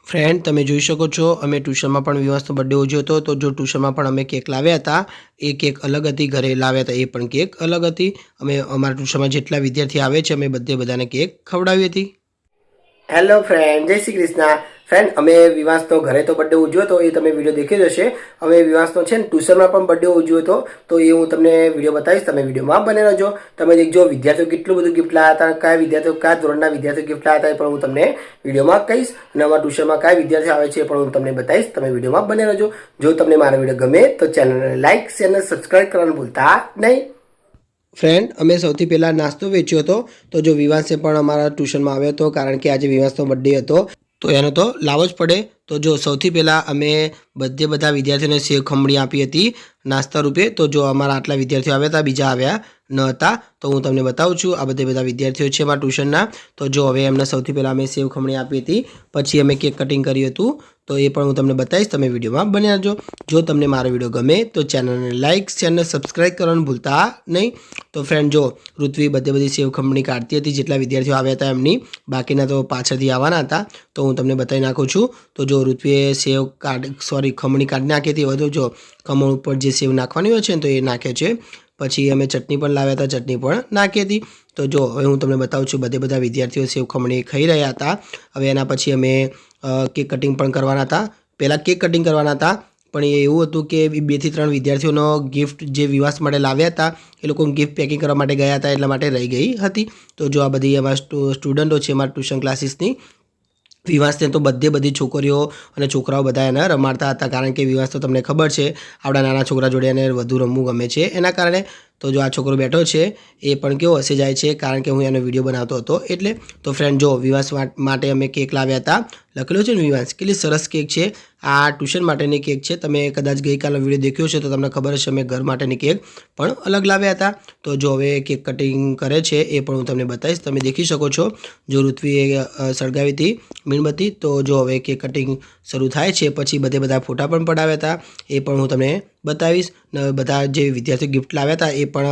Friend તમે જોઈ શકો છો અમે ટ્યુશનમાં પણ વિવાસનો બર્થડે ઉજવ્યો હતો તો જો ટ્યુશનમાં પણ અમે કેક લાવ્યા હતા એ કેક અલગ હતી ઘરે લાવ્યા હતા એ પણ કેક અલગ હતી અમે અમારા ટ્યુશનમાં જેટલા વિદ્યાર્થી આવે છે અમે બધાને કેક ખવડાવી હતી। હેલો ફ્રેન્ડ જય શ્રી કૃષ્ણ ફ્રેન્ડ અમે વિવાસનો ઘરે તો બર્થડે ઉજવ્યો તો એ તમે વિડીયો દેખી જશે। અમે વિવાસનો છે ને ટ્યુશનમાં પણ બર્થડે ઉજવ્યો હતો તો એ હું તમને વિડીયો બતાવીશ તમે વિડીયોમાં બને રહેજો। તમે દેખજો વિદ્યાર્થીઓ કેટલું બધું ગિફ્ટ લાવ્યા હતા કયા વિદ્યાર્થીઓ કયા ધોરણના વિદ્યાર્થીઓ ગિફ્ટ લાવ્યા હતા એ પણ હું તમને વિડીયોમાં કહીશ અને અમારા ટ્યુશનમાં કયા વિદ્યાર્થી આવે છે એ પણ હું તમને બતાવીશ તમે વિડીયોમાં બને રહેજો। જો તમને મારો વિડીયો ગમે તો ચેનલને લાઇક શેર અને સબસ્ક્રાઇબ કરવાનું ભૂલતા નહીં। फ्रेंड अमे सौथी पहला नास्तो वेच्यो तो जो विवास से पण अमारा ट्यूशन में आव्यो तो कारण के आज विवास तो बर्थडे हतो तो एनो तो लावो ज पड़े। तो जो सौथी पहला अमे बधा विद्यार्थीओने सेव खमणी आपी हती नास्ता रूपे। तो जो अमारा आटला विद्यार्थीओ आव्या हता बीजा आव्या न हता तो हूँ तमने बताऊँ छूँ आ बधा विद्यार्थीओ छे अमारा ट्यूशनना। तो जो हवे एमने सौथी पहला अमे सेव खमणी आपी हती पछी अमे केक कटिंग कर्युं हतुं तो ये पण हूँ तमने बताईश तमे विडियोमां बन्या रहेजो। जो तमने मारो विडियो गमे तो चेनलने लाइक शेर ने सब्सक्राइब करवानुं भूलता नहीं। तो फ्रेंड जो ऋत्वी बधी सेव खमणी काढती हती जेटला विद्यार्थीओ आव्या हता एमनी बाकीना तो पाछळथी आववाना हता तो हूँ तमने बतावी नाखुं छुं। तो जो ऋत्वीए सेव खमणी काढी नाखी हती हवे तो जो खमण पर जे सेव नाखवानी होय छे तो ए नाख्यो छे। पछी अमे चटनी पण लाव्या हता चटनी पण नाखी हती। तो जो हवे हूँ तमने बतावुं छुं बधा विद्यार्थीओ सेव खमणी खाई रह्या हता। हवे एना पछी अमे केक कटिंग पण करवाना हता। पहेला केक कटिंग करवाना हता पण एवुं हतुं के 2 થી 3 विद्यार्थीओनो गिफ्ट जे विवास माटे लाव्या हता ए लोको गिफ्ट पेकिंग करवा माटे गया हता એટલા માટે રહી ગઈ હતી। तो जो आ बधी अमारा स्टुडन्टो छे अमारा ट्यूशन क्लासीसनी विवास ने तो बधी छोकरीओ अने छोकराओ बधा एने रमाडता हता कारण के विवास तो तमने खबर छे आपणा नाना छोकरा जोडे एने वधु रमવું गमे छे एना कारणे। तो जो आ छोकरो बैठो छे ए पण केवो हसी जाय छे कारण के हूँ एनो विडियो बनावतो हतो एटले। तो फ्रेंड जो विवास माटे अमे केक लाव्या हता लखेलुं छे ने विवास केटली सरस केक छे। आ ट्यूशन माटेनी केक छे तमे कदाच गईकालनो विडियो देख्यो छे तो तमने खबर हशे अमे घर माटेनी केक पण अलग लाव्या हता। तो जो हवे केक कटिंग करे छे ए पण हूँ तमने बतावीश तमे देखी शको छो। जो ऋत्वीए सळगावी हती मीणबत्ती तो जो हवे केक कटिंग शरू थाय छे पछी बधा फोटा पण पडाव्या हता ए पण हूँ तमने बतावीश। बधा जे विद्यार्थी गिफ्ट लाव्या हता ए पण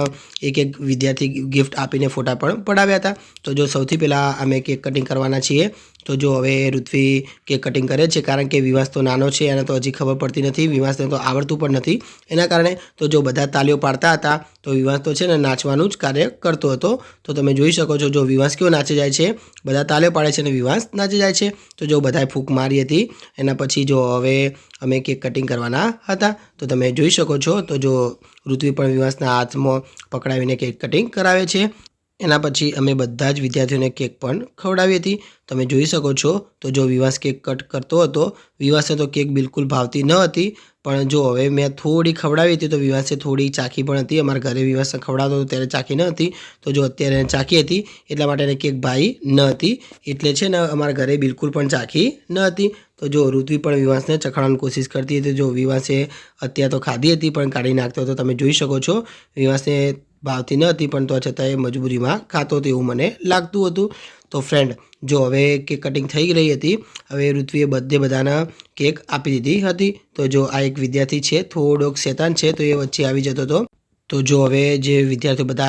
एक विद्यार्थी गिफ्ट आपीने फोटा पण पडाव्या हता। तो जो सौथी पहेला अमे केक कटिंग करवाना छीए तो जो हवे ऋत्वी केक कटिंग करे छे कारण के विवास तो नानो छे एने तो हजी खबर पड़ती नथी विवासने तो आवडतुं पण नथी एना कारणे। तो जो बधा तालीओ पाडता हता तो विवास तो छे ने नाचवानुं ज कार्य करतो हतो। तो तमे जोई शको छो जो विवास केवो नाची जाय छे बधा तालीओ पाडे छे अने विवास नाची जाय छे। तो जो बधाए फूंक मारी हती एना पछी जो हवे अमे केक कटिंग करवाना हता तो तमे जोई शको छो। तो जो ऋत्वी पण विवासना हाथमां पकडावीने केक कटिंग करावे छे एना पछी अमे बधा ज विद्यार्थीओने केक पण खवडावी हती तमे जोई शको छो। तो जो विवास केक कट करतो हतो विवासने तो केक बिल्कुल भावती न हती पण जो हवे मैं थोड़ी खवडावी हती तो विवासे थोड़ी चाखी पण हती। अमारा घरे विवासने खवडावतो तो त्यारे चाखी न हती तो जो अत्यारे चाखी हती એટલા માટે એને કેક ભાઈ ન હતી એટલે છે ને અમારા ઘરે બિલકુલ પણ ચાખી ન હતી। તો જો ઋત્વી પણ વિવાસને ચખાડવાની કોશિશ કરતી હતી જો વિવાસે અત્યારે તો ખાધી હતી પણ કાઢી નાખતો હતો તમે જોઈ શકો છો। વિવાસને ભાવતી ન હતી પણ તો છતાંય મજબૂરીમાં ખાતો હતો એવું મને લાગતું હતું। तो फ्रेंड जो हवे केक कटिंग थई रही हती हवे ऋत्वीए बधाना केक आपी दीधी हती। तो जो आ एक विद्यार्थी छे थोड़ोक शैतान छे तो ये वच्चे आवी जतो तो। तो जो हवे जे विद्यार्थी बधा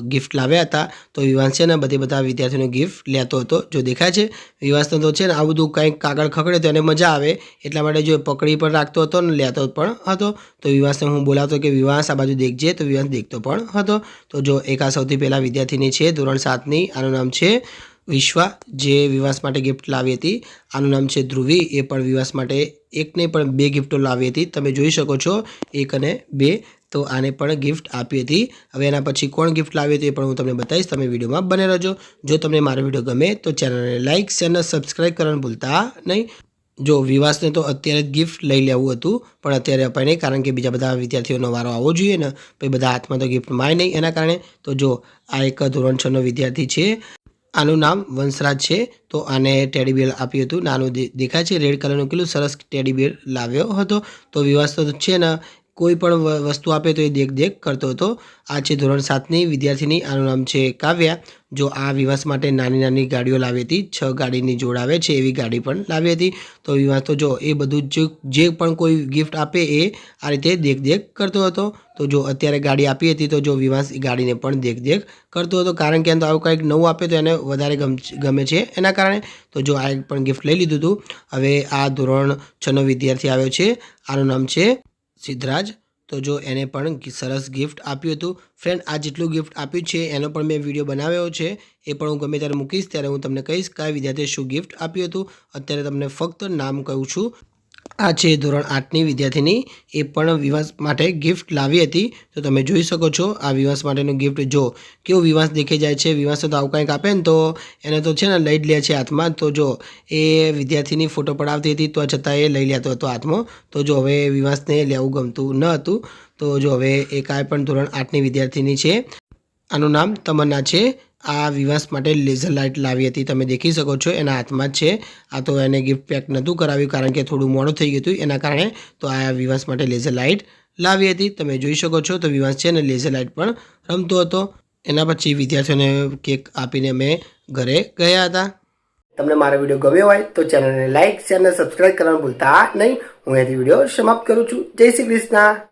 गिफ्ट लाव्या हता तो विवास छे ने बधा विद्यार्थीओने गिफ्ट लेतो हतो जो देखाय छे। विवासने तो छे ने आ बधुं कंईक कागळ खखड़े तो एने मजा आवे એટલા માટે जो पकड़ी पण राखतो हतो ने लेतो पण हतो। तो विवासने हूँ बोलावतो कि विवास आ बाजू देखजे तो विवास देखतो पण हतो। तो जो एक आ सौथी पहेला विद्यार्थीनी छे धोरण 7 नी आनुं नाम छे विश्वा जे विवास माटे गिफ्ट लावी हती आनुं नाम छे ध्रुवी ए पण विवास माटे एक नहीं पण 2 गिफ्टो लावी हती तमे जोई शको छो 1 અને 2। तो आने पण गिफ्ट आपी हती। हवे एना पछी कोण गिफ्ट लावी हती ए पण हूँ तमने बताईश तमे विडियोमां बने रहेजो। जो तमने मारो विडियो गमे तो चेनलने लाइक शेर ने सब्सक्राइब करवानुं भूलता नहीं। जो विवासने तो अत्यारे गिफ्ट लई लेवुं हतुं पण अत्यारे अपाय नहीं कारण के बीजा बधा विद्यार्थीओनो वारो आवવો જોઈએ ને भाई बधा हाथमां तो गिफ्ट माय नहीं एना कारणे। तो जो आ एक धोरण 6 नो विद्यार्थी छे आनु नाम वंशराज छे तो आने टेडी बेर आप्युं हतुं नानुं देखाय छे रेड कलरनुं केटલું सरस टेडी बेर लाव्यो हतो। तो विवास तो छे ने कोई पण वस्तु आपे तो ए देख करतो हतो। आ छे धोरण 7 नी विद्यार्थिनी आनुं नाम छे काव्या। જો આ વિવાસ માટે નાની નાની ગાડીઓ લાવી હતી, 6 ગાડીની જોડ આવે છે એવી ગાડી પણ લાવી હતી. તો વિવાસ તો જો એ બધું જે પણ કોઈ ગિફ્ટ આપે એ આ રીતે દેખ કરતો હતો. તો જો અત્યારે ગાડી આપી હતી તો જો વિવાસ ગાડીને પણ દેખ કરતો હતો, કારણ કે આવું કંઈક નવું આપે તો એને વધારે ગમે છે એના કારણે. તો જો આ પણ ગિફ્ટ લઈ લીધું હતું. હવે આ ધોરણ 6નો વિદ્યાર્થી આવ્યો છે, આનું નામ છે સિદ્ધરાજ. તો જો એને પણ સરસ ગિફ્ટ આપ્યું હતું. ફ્રેન્ડ, આ જેટલું ગિફ્ટ આપ્યું છે એનો પણ મેં વિડીયો બનાવ્યો છે, એ પણ હું ગમે ત્યારે મૂકીશ ત્યારે હું તમને કહીશ કયા વિદ્યાર્થીએ શું ગિફ્ટ આપ્યું હતું. અત્યારે તમને ફક્ત નામ કહું છું. આ છે ધોરણ 8ની વિદ્યાર્થીની, એ પણ વિવાસ માટે ગિફ્ટ લાવી હતી. તો તમે જોઈ શકો છો આ વિવાસ માટેનું ગિફ્ટ. જો કેવો વિવાસ દેખાઈ જાય છે. વિવાસ તો આવું કંઈક આપે ને તો એને તો છે ને લઈ જ લે છે હાથમાં. તો જો એ વિદ્યાર્થીની ફોટો પડાવતી હતી તો છતાં એ લઈ લેતો હતો હાથમાં. તો જો હવે વિવાસને લેવું ગમતું ન હતું. તો જો હવે એ કાંઈ પણ ધોરણ 8ની વિદ્યાર્થીની છે, આનું નામ તમન્ના છે. આ વિવાસ માટે લેઝર લાઇટ લાવી હતી, તમે દેખી શકો છો એના હાથમાં જ છે. આ તો એને ગિફ્ટ પેક નહોતું કરાવ્યું કારણ કે થોડું મોડું થઈ ગયું હતું એના કારણે. તો આ વિવાસ માટે લેઝર લાઇટ લાવી હતી, તમે જોઈ શકો છો. તો વિવાસ છે ને લેઝર લાઇટ પણ રમતો હતો. એના પછી વિદ્યાર્થીઓને કેક આપીને અમે ઘરે ગયા હતા. તમને મારો વિડીયો ગમ્યો હોય તો ચેનલને લાઇક, શેર અને સબસ્ક્રાઈબ કરવાનું ભૂલતા નહીં. હું અહીંથી વિડીયો સમાપ્ત કરું છું. જય શ્રી કૃષ્ણ.